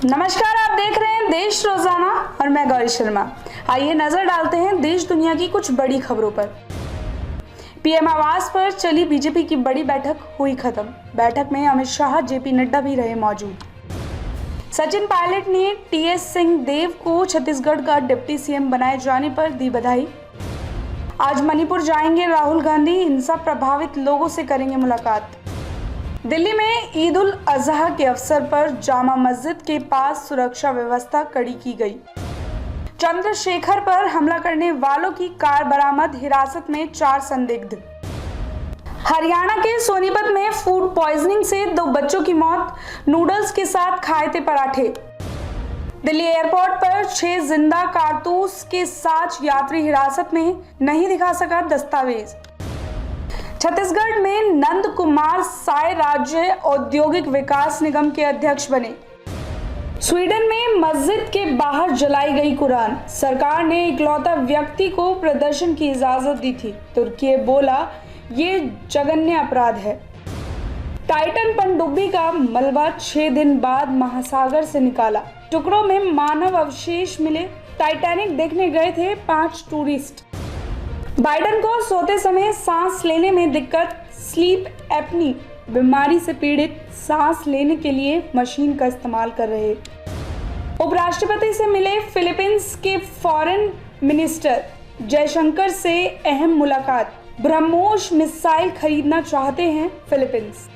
नमस्कार, आप देख रहे हैं देश रोजाना और मैं गौरी शर्मा। आइए नजर डालते हैं देश दुनिया की कुछ बड़ी खबरों पर। पीएम आवास पर चली बीजेपी की बड़ी बैठक हुई खत्म। बैठक में अमित शाह, जेपी नड्डा भी रहे मौजूद। सचिन पायलट ने टीएस सिंहदेव को छत्तीसगढ़ का डिप्टी सीएम बनाए जाने पर दी बधाई। आज मणिपुर जाएंगे राहुल गांधी, हिंसा प्रभावित लोगों से करेंगे मुलाकात। दिल्ली में ईद उल अजहा के अवसर पर जामा मस्जिद के पास सुरक्षा व्यवस्था कड़ी की गई। चंद्रशेखर पर हमला करने वालों की कार बरामद, हिरासत में 4 संदिग्ध। हरियाणा के सोनीपत में फूड पॉइजनिंग से 2 बच्चों की मौत, नूडल्स के साथ खाए थे पराठे। दिल्ली एयरपोर्ट पर 6 जिंदा कारतूस के साथ यात्री हिरासत में, नहीं दिखा सका दस्तावेज। छत्तीसगढ़ में नंद कुमार साय राज्य औद्योगिक विकास निगम के अध्यक्ष बने। स्वीडन में मस्जिद के बाहर जलाई गई कुरान, सरकार ने इकलौता व्यक्ति को प्रदर्शन की इजाजत दी थी। तुर्की बोला ये जघन्य अपराध है। टाइटन पनडुब्बी का मलबा 6 दिन बाद महासागर से निकाला, टुकड़ों में मानव अवशेष मिले। टाइटैनिक देखने गए थे 5 टूरिस्ट। बाइडेन को सोते समय सांस लेने में दिक्कत, स्लीप एपनी बीमारी से पीड़ित, सांस लेने के लिए मशीन का इस्तेमाल कर रहे। उपराष्ट्रपति से मिले फिलीपींस के फॉरेन मिनिस्टर, जयशंकर से अहम मुलाकात। ब्रह्मोस मिसाइल खरीदना चाहते हैं फिलीपींस।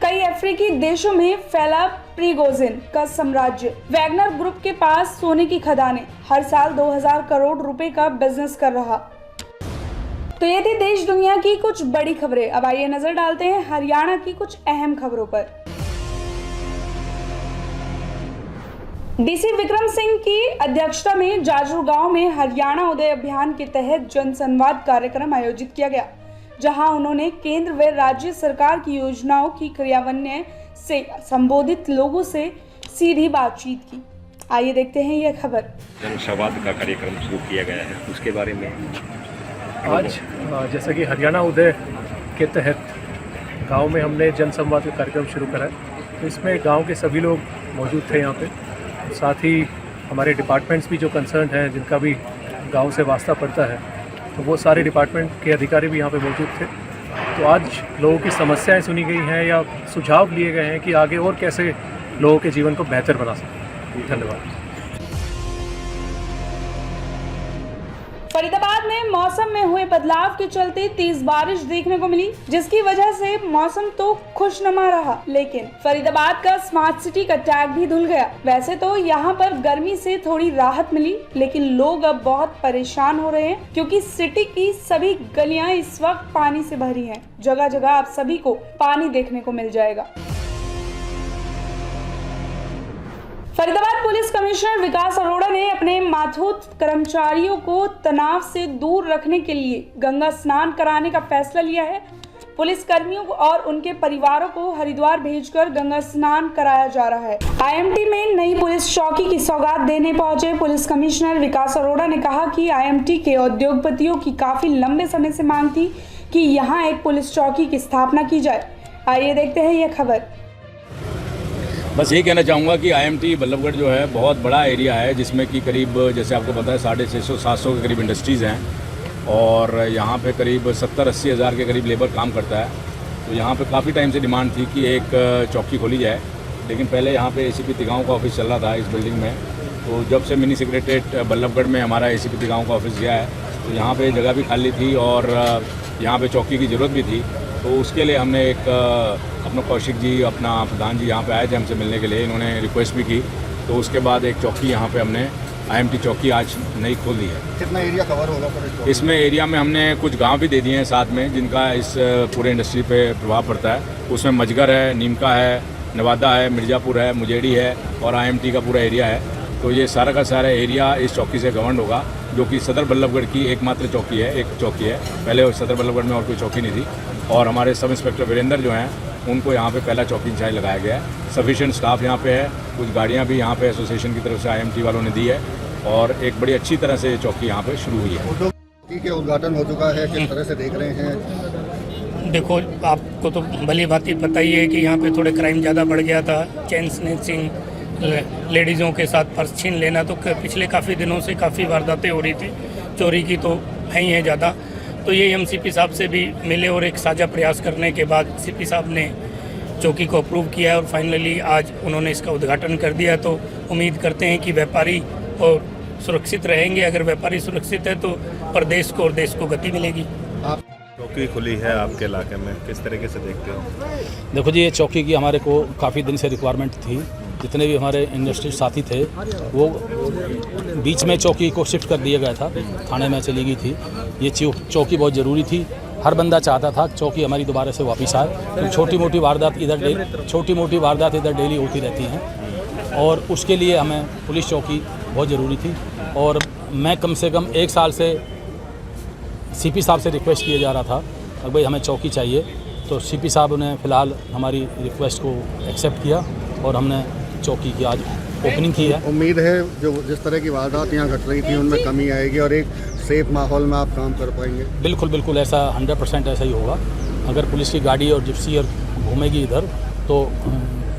कई अफ्रीकी देशों में फैला प्रिगोजिन का साम्राज्य। वैगनर ग्रुप के पास सोने की खदानें, हर साल 2000 करोड़ रुपए का बिजनेस कर रहा। तो ये थी देश दुनिया की कुछ बड़ी खबरें। अब आइए नजर डालते हैं हरियाणा की कुछ अहम खबरों पर। डीसी विक्रम सिंह की अध्यक्षता में जाजरू गांव में हरियाणा उदय अभियान के तहत जनसंवाद कार्यक्रम आयोजित किया गया, जहां उन्होंने केंद्र व राज्य सरकार की योजनाओं की क्रियान्वयन से संबोधित लोगों से सीधी बातचीत की। आइए देखते हैं यह खबर। जनसंवाद का कार्यक्रम शुरू किया गया है, उसके बारे में आज जैसा कि हरियाणा उदय के तहत गांव में हमने जनसंवाद का कार्यक्रम शुरू करा है। तो इसमें गांव के सभी लोग मौजूद थे यहाँ पे, साथ ही हमारे डिपार्टमेंट्स भी जो कंसर्न हैं, जिनका भी गांव से वास्ता पड़ता है, तो वो सारे डिपार्टमेंट के अधिकारी भी यहाँ पे मौजूद थे। तो आज लोगों की समस्याएं सुनी गई हैं या सुझाव लिए गए हैं कि आगे और कैसे लोगों के जीवन को बेहतर बना सकें। धन्यवाद। फरीदाबाद में मौसम में हुए बदलाव के चलते तेज बारिश देखने को मिली, जिसकी वजह से मौसम तो खुशनुमा रहा, लेकिन फरीदाबाद का स्मार्ट सिटी का टैग भी धुल गया। वैसे तो यहाँ पर गर्मी से थोड़ी राहत मिली, लेकिन लोग अब बहुत परेशान हो रहे हैं, क्योंकि सिटी की सभी गलियां इस वक्त पानी से भरी हैं। जगह जगह आप सभी को पानी देखने को मिल जाएगा। फरीदाबाद पुलिस कमिश्नर विकास अरोड़ा ने अपने माथुत कर्मचारियों को तनाव से दूर रखने के लिए गंगा स्नान कराने का फैसला लिया है। पुलिस कर्मियों और उनके परिवारों को हरिद्वार भेजकर गंगा स्नान कराया जा रहा है। आईएमटी में नई पुलिस चौकी की सौगात देने पहुंचे पुलिस कमिश्नर विकास अरोड़ा ने कहा कि आईएमटी के उद्योगपतियों की काफी लंबे समय से मांग थी कि यहाँ एक पुलिस चौकी की स्थापना की जाए। आइए देखते हैं यह खबर। बस यही कहना चाहूँगा कि आईएमटी बल्लभगढ़ जो है बहुत बड़ा एरिया है, जिसमें कि करीब, जैसे आपको पता है, 650-700 के करीब इंडस्ट्रीज़ हैं और यहाँ पे करीब 70-80 हज़ार के करीब लेबर काम करता है। तो यहाँ पे काफ़ी टाइम से डिमांड थी कि एक चौकी खोली जाए, लेकिन पहले यहाँ पे एसीपी तिगाँव का ऑफिस चल रहा था इस बिल्डिंग में। तो जब से मिनी सेक्रेटरीट बल्लभगढ़ में हमारा एसीपी तिगाँव का ऑफिस गया है, तो यहाँ पर जगह भी खाली थी और यहाँ पर चौकी की ज़रूरत भी थी। तो उसके लिए हमने एक अपना कौशिक जी, अपना प्रधान जी यहाँ पे आए थे हमसे मिलने के लिए, इन्होंने रिक्वेस्ट भी की। तो उसके बाद एक चौकी यहाँ पे हमने आईएमटी चौकी आज नई खोल दी है। कितना एरिया कवर होगा पर इसमें एरिया में हमने कुछ गांव भी दे दिए हैं साथ में, जिनका इस पूरे इंडस्ट्री पे प्रभाव पड़ता है। उसमें मजगर है, नीमका है, नवादा है, मिर्ज़ापुर है, मुजेड़ी है और आईएमटी का पूरा एरिया है। तो ये सारा का सारा एरिया इस चौकी से गवर्न होगा, जो कि सदर बल्लभगढ़ की एकमात्र चौकी है, एक चौकी है। पहले सदर बल्लभगढ़ में और कोई चौकी नहीं थी। और हमारे सब इंस्पेक्टर वीरेंद्र जो हैं, उनको यहाँ पे पहला चौकी इंचार्ज लगाया गया है। सफिशिएंट स्टाफ यहाँ पे है, कुछ गाड़ियाँ भी यहाँ पे एसोसिएशन की तरफ से आईएमटी वालों ने दी है और एक बड़ी अच्छी तरह से चौकी यहाँ पे शुरू हुई है। ठीक है, उद्घाटन हो चुका है, किस तरह से देख रहे हैं? देखो, आपको तो भली भांति पता ही है कि यहाँ पे थोड़े क्राइम ज़्यादा बढ़ गया था, चैन स्नैचिंग, लेडीज़ों के साथ पर्स छीन लेना, तो पिछले काफ़ी दिनों से काफ़ी वारदातें हो रही थी चोरी की, तो है ही है ज़्यादा। तो ये हम सीपी साहब से भी मिले और एक साझा प्रयास करने के बाद सीपी साहब ने चौकी को अप्रूव किया है और फाइनली आज उन्होंने इसका उद्घाटन कर दिया। तो उम्मीद करते हैं कि व्यापारी और सुरक्षित रहेंगे। अगर व्यापारी सुरक्षित है तो प्रदेश को और देश को गति मिलेगी। चौकी खुली है आपके इलाके में, किस तरीके से देखते हो? देखो जी, ये चौकी की हमारे को काफ़ी दिन से रिक्वायरमेंट थी। जितने भी हमारे इंडस्ट्री साथी थे वो बीच में चौकी को शिफ्ट कर दिया गया था, थाने में चली गई थी। ये चौकी बहुत ज़रूरी थी। हर बंदा चाहता था चौकी हमारी दोबारा से वापस आए, तो छोटी मोटी वारदात इधर डेली होती रहती हैं और उसके लिए हमें पुलिस चौकी बहुत ज़रूरी थी। और मैं कम से कम 1 साल से सीपी साहब से रिक्वेस्ट किया जा रहा था कि भाई हमें चौकी चाहिए, तो सीपी साहब ने फ़िलहाल हमारी रिक्वेस्ट को एक्सेप्ट किया और हमने चौकी की आज ओपनिंग की है। उम्मीद है जो जिस तरह की वारदात यहाँ घट रही थी उनमें कमी आएगी और एक सेफ माहौल में आप काम कर पाएंगे। बिल्कुल ऐसा 100% ऐसा ही होगा। अगर पुलिस की गाड़ी और जिप्सी और घूमेगी इधर तो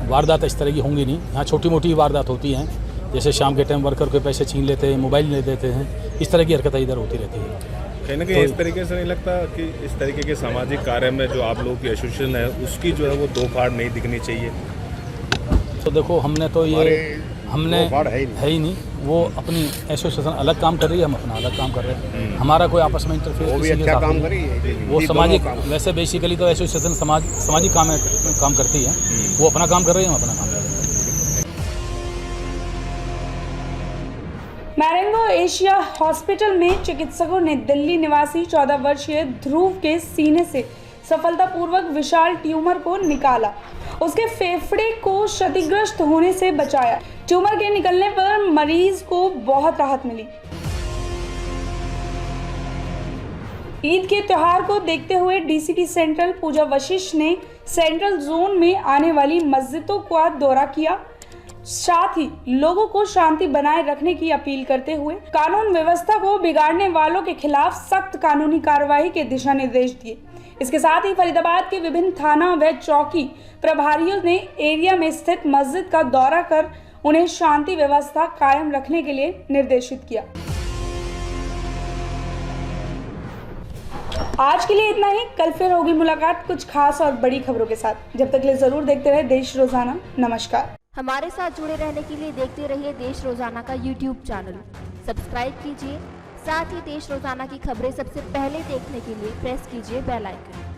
वारदात इस तरह की होंगी नहीं। यहाँ छोटी मोटी वारदात होती हैं, जैसे शाम के टाइम वर्कर के पैसे छीन लेते हैं, मोबाइल ले देते हैं, इस तरह की हरकतें इधर होती रहती है। कहीं ना कहीं इस तरीके से नहीं लगता कि इस तरीके के सामाजिक कार्य में जो आप लोगों की एसोसिएशन है उसकी जो है वो दो फाड़ नहीं दिखनी चाहिए? तो देखो हमने है ही नहीं, वो अपनी एसोसिएशन अलग काम कर रही है, हम अपना अलग काम कर रहे हैं। हमारा कोई आपस में इंटरफेयर वो भी अच्छा काम कर रही है, वो सामाजिक, वैसे बेसिकली तो एसोसिएशन सामाजिक काम करती है। वो अपना काम कर रही है, हम अपना काम कर रहे हैं। मैरेंगो एशिया हॉस्पिटल में चिकित्सकों ने दिल्ली निवासी 14 वर्षीय ध्रुव के सीने से सफलतापूर्वक विशाल ट्यूमर को निकाला। उसके फेफड़े को क्षतिग्रस्त होने से बचाया। ट्यूमर के निकलने पर मरीज को बहुत राहत मिली। ईद के त्योहार को देखते हुए डीसीटी सेंट्रल पूजा वशिष्ठ ने सेंट्रल जोन में आने वाली मस्जिदों का दौरा किया। साथ ही लोगों को शांति बनाए रखने की अपील करते हुए कानून व्यवस्था को बिगाड़ने वालों के खिलाफ सख्त कानूनी कार्रवाई के दिशा निर्देश दिए। इसके साथ ही फरीदाबाद के विभिन्न थाना व चौकी प्रभारियों ने एरिया में स्थित मस्जिद का दौरा कर उन्हें शांति व्यवस्था कायम रखने के लिए निर्देशित किया। आज के लिए इतना ही। कल फिर होगी मुलाकात कुछ खास और बड़ी खबरों के साथ। जब तक के लिए जरूर देखते रहे देश रोजाना। नमस्कार। हमारे साथ जुड़े रहने के लिए देखते रहिए देश रोजाना का यूट्यूब चैनल। सब्सक्राइब कीजिए, साथ ही देश रोजाना की खबरें सबसे पहले देखने के लिए प्रेस कीजिए बेल आइकन।